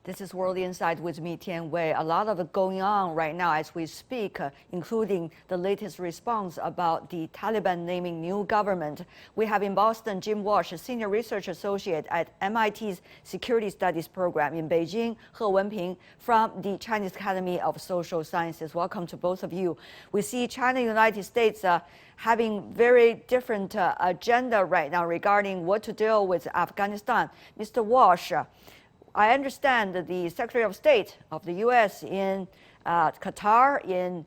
This is World Insight with me, Tian Wei. A lot of it going on right now as we speak, including the latest response about the Taliban naming new government. We have in Boston Jim Walsh, a senior research associate at MIT's Security Studies program. In Beijing, He Wenping from the Chinese Academy of Social Sciences. Welcome to both of you. We see China and United States having very different agenda right now regarding what to do with Afghanistan. Mr. Walsh, I understand that the Secretary of State of the U.S. in Qatar, in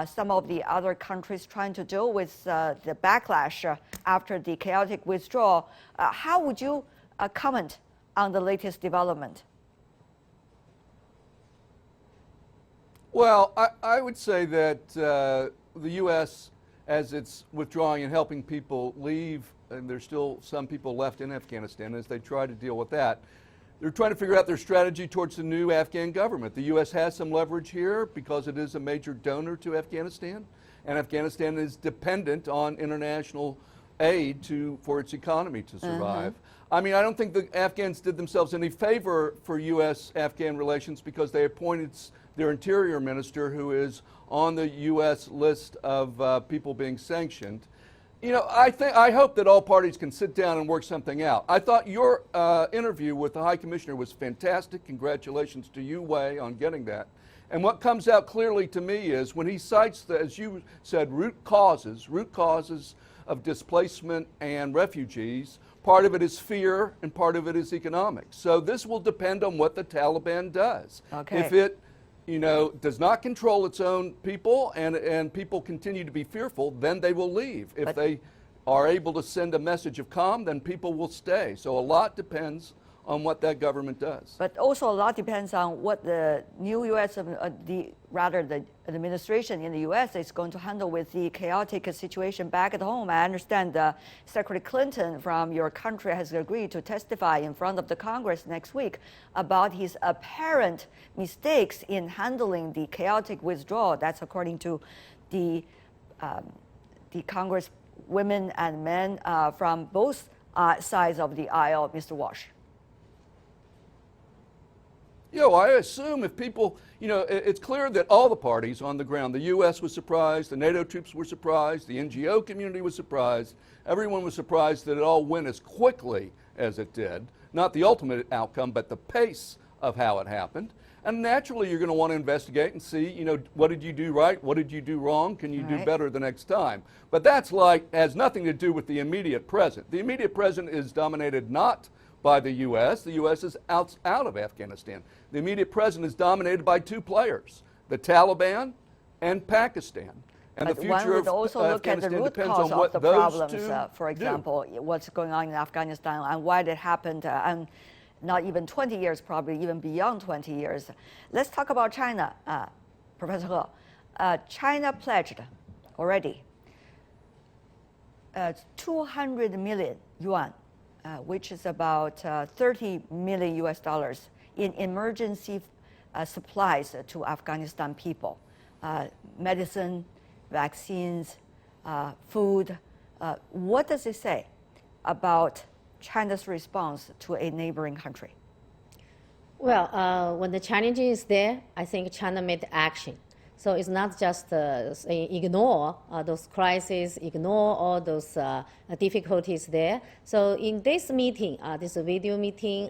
some of the other countries trying to deal with the backlash after the chaotic withdrawal. How would you comment on the latest development? Well, I would say that the U.S., as it's withdrawing and helping people leave, and there's still some people left in Afghanistan, as they try to deal with that, they're trying to figure out their strategy towards the new Afghan government. The U.S. has some leverage here because it is a major donor to Afghanistan, and Afghanistan is dependent on international aid for its economy to survive. I mean, I don't think the Afghans did themselves any favor for U.S.-Afghan relations because they appointed their interior minister, who is on the U.S. list of people being sanctioned. You know, I hope that all parties can sit down and work something out. I thought your interview with the High Commissioner was fantastic. Congratulations to you, Wei, on getting that. And what comes out clearly to me is when he cites, as you said, root causes of displacement and refugees, part of it is fear and part of it is economic. So this will depend on what the Taliban does. Okay. If it does not control its own people and people continue to be fearful, then they will leave. If they are able to send a message of calm, then people will stay. So a lot depends on what that government does. But also a lot depends on what the new U.S., the administration in the U.S. is going to handle with the chaotic situation back at home. I understand Secretary Clinton from your country has agreed to testify in front of the Congress next week about his apparent mistakes in handling the chaotic withdrawal. That's according to the Congress women and men from both sides of the aisle. Mr. Walsh. I assume if people, it's clear that all the parties on the ground, the U.S. was surprised, the NATO troops were surprised, the NGO community was surprised, everyone was surprised that it all went as quickly as it did. Not the ultimate outcome, but the pace of how it happened. And naturally, you're going to want to investigate and see, what did you do right? What did you do wrong? Can you do better the next time? But that's has nothing to do with the immediate present. The immediate present is dominated not by the U.S. The U.S. is out of Afghanistan. The immediate present is dominated by two players, the Taliban and Pakistan. And but the future one would of also look at the root cause of the problems, for example, what's going on in Afghanistan and why it happened, and not even 20 years, probably even beyond 20 years. Let's talk about China, Professor He. China pledged already 200 million yuan, which is about 30 million US dollars in emergency supplies to Afghanistan people. Medicine, vaccines, food. What does it say about China's response to a neighboring country? Well, when the challenge is there, I think China made action. So it's not just ignore those crises, ignore all those difficulties there. So in this meeting, this video meeting,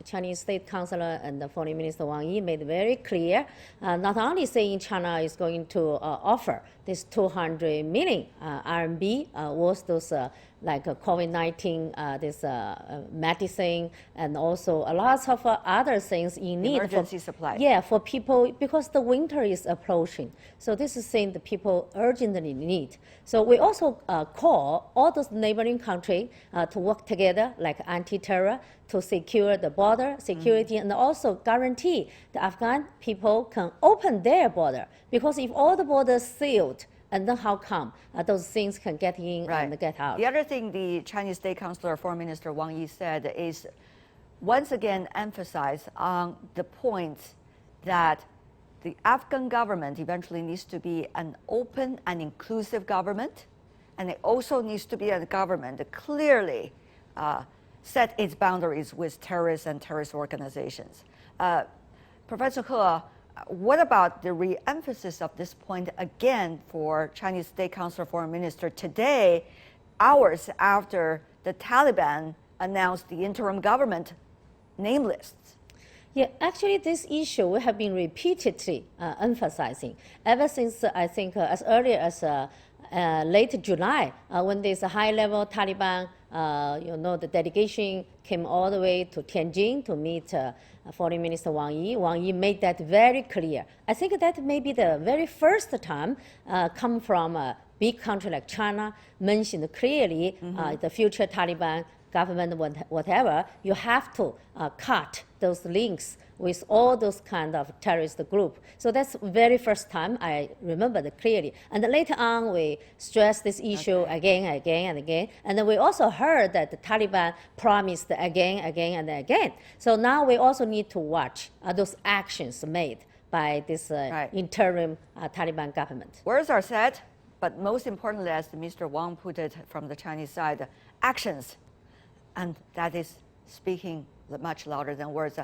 Chinese State Councilor and the Foreign Minister Wang Yi made very clear, not only saying China is going to offer this 200 million RMB worth those like COVID-19, this medicine, and also a lot of other things in need. Emergency supplies. Yeah, for people, because the winter is approaching. So this is saying the people urgently need. So we also call all those neighboring countries to work together, like anti-terror, to secure the border security and also guarantee the Afghan people can open their border. Because if all the borders sealed, and then how come those things can get in and get out? The other thing the Chinese State Councilor, Foreign Minister Wang Yi said is once again emphasize on the point that the Afghan government eventually needs to be an open and inclusive government, and it also needs to be a government that clearly set its boundaries with terrorists and terrorist organizations. Professor He, what about the re-emphasis of this point again for Chinese State Council Foreign Minister today, hours after the Taliban announced the interim government name lists? Yeah, actually, this issue we have been repeatedly emphasizing ever since I think as early as late July, when this high-level Taliban, the delegation came all the way to Tianjin to meet Foreign Minister Wang Yi. Wang Yi made that very clear. I think that may be the very first time come from a big country like China mentioned clearly the future Taliban government, whatever, you have to cut those links with all those kind of terrorist group. So that's very first time I remember that clearly. And then later on, we stressed this issue again, and again. And then we also heard that the Taliban promised again, and again. So now we also need to watch those actions made by this interim Taliban government. Words are said, but most importantly, as Mr. Wang put it from the Chinese side, actions. And that is speaking much louder than words.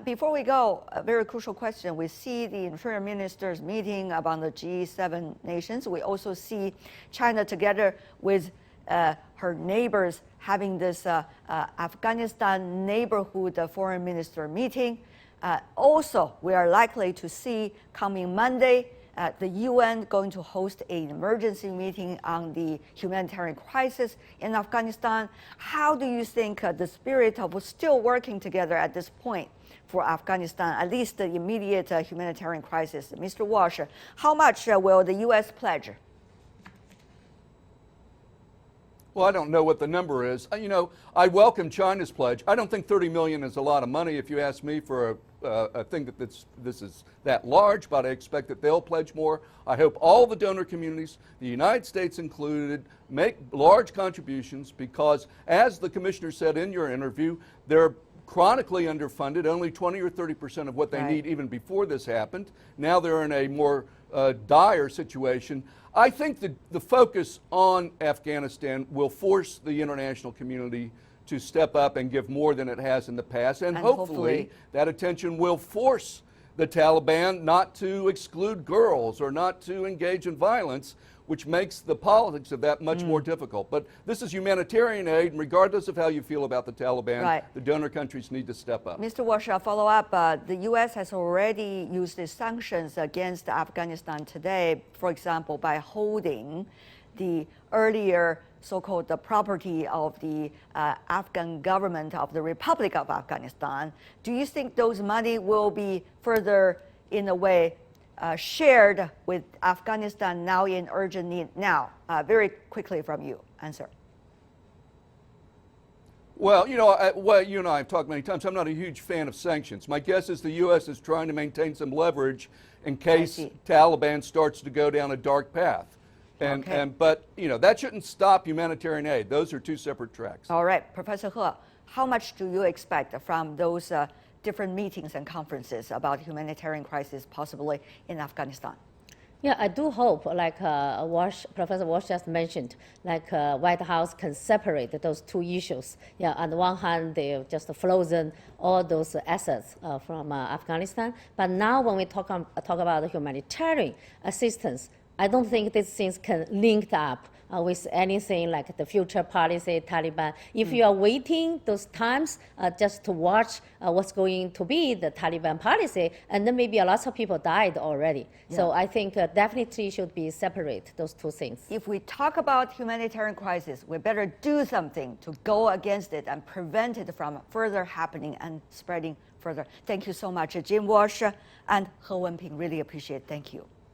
Before we go, a very crucial question. We see the interior ministers meeting about the G7 nations. We also see China together with her neighbors having this Afghanistan neighborhood foreign minister meeting. Also, we are likely to see coming Monday the UN going to host an emergency meeting on the humanitarian crisis in Afghanistan. How do you think the spirit of still working together at this point for Afghanistan, at least the immediate humanitarian crisis? Mr. Walsh, how much will the US pledge? Well, I don't know what the number is. I welcome China's pledge. I don't think 30 million is a lot of money if you ask me for a thing that this is that large, but I expect that they'll pledge more. I hope all the donor communities, the United States included, make large contributions because, as the commissioner said in your interview, they're chronically underfunded, only 20 or 30% of what they need even before this happened. Now they're in a more dire situation. I think that the focus on Afghanistan will force the international community to step up and give more than it has in the past. And hopefully that attention will force the Taliban not to exclude girls or not to engage in violence, which makes the politics of that much more difficult. But this is humanitarian aid, and regardless of how you feel about the Taliban, the donor countries need to step up. Mr. Walsh, I'll follow up. The U.S. has already used the sanctions against Afghanistan today, for example, by holding the earlier so-called the property of the Afghan government of the Republic of Afghanistan. Do you think those money will be further, in a way, shared with Afghanistan now in urgent need now? Very quickly from you, answer. Well, you and I have talked many times. I'm not a huge fan of sanctions. My guess is the U.S. is trying to maintain some leverage in case Taliban starts to go down a dark path. But that shouldn't stop humanitarian aid. Those are two separate tracks. All right, Professor He, how much do you expect from those different meetings and conferences about humanitarian crisis possibly in Afghanistan? Yeah, I do hope, like Professor Walsh just mentioned, like White House can separate those two issues. Yeah, on the one hand, they've just frozen all those assets from Afghanistan. But now when we talk about the humanitarian assistance, I don't think these things can link up with anything like the future policy, Taliban. If you are waiting those times just to watch what's going to be the Taliban policy, and then maybe a lot of people died already. So I think definitely should be separate, those two things. If we talk about humanitarian crisis, we better do something to go against it and prevent it from further happening and spreading further. Thank you so much, Jim Walsh and He Wenping. Really appreciate it. Thank you.